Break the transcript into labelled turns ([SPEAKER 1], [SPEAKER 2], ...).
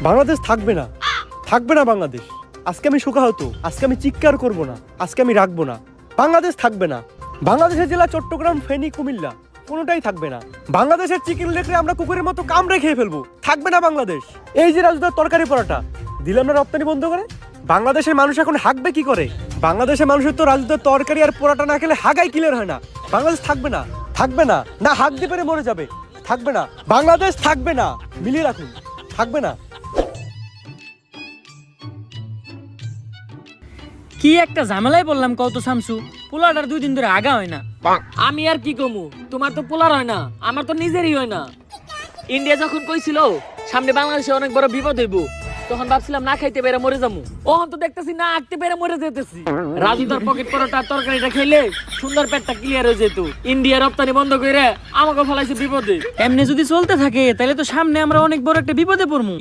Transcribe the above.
[SPEAKER 1] বাংলাদেশ থাকবে না, থাকবে না বাংলাদেশ। আজকে আমি শোকাহত, আজকে আমি চিৎকার করব না, আজকে আমি রাখবো না। বাংলাদেশ থাকবে না। বাংলাদেশের জেলা চট্টগ্রাম, ফেনী, কুমিল্লা কোনোটাই থাকবে না। বাংলাদেশের চিকেন লেগরে আমরা কুকুরের মতো কামড়ে খেয়ে ফেলবো। থাকবে না বাংলাদেশ। এই যে রাজুদার তরকারি পরোটা দিলাম না রপ্তানি বন্ধ করে, বাংলাদেশের মানুষ এখন হাঁকবে কি করে? বাংলাদেশের মানুষের তো রাজুদার তরকারি আর পরোটা না খেলে হাগাই ক্লিয়ার হয় না। বাংলাদেশ থাকবে না, থাকবে না, না হাঁক দিয়ে পেরে মরে যাবে। থাকবে না, বাংলাদেশ থাকবে না। মিলিয়ে রাখুন, থাকবে না।
[SPEAKER 2] কি একটা ঝামেলায় বললাম কত শামসু, পোলাটার 2 দিন ধরে আগা হয় না।
[SPEAKER 3] আমি আর কি কমু, তোমার তো পোলার হয় না, আমার তো নিজেরই হয় না। ইন্ডিয়া যখন কইছিল সামনে বাংলাদেশে অনেক বড় বিপদ হইব, তখন ভাবছিলাম না খাইতে পেরে মরে যাবো। ওহন তো দেখতেছি না আঁকতে পেরে মরে যেতেছি। রাজু তার পকেট পরোটা তরকারিটা খেলে সুন্দর পেটটা ক্লিয়ার হয়ে যেত। ইন্ডিয়া রপ্তানি বন্ধ করে আমাকে ফলাইছে বিপদে।
[SPEAKER 2] এমনি যদি চলতে থাকে তাহলে তো সামনে আমরা অনেক বড় একটা বিপদে পড়বো।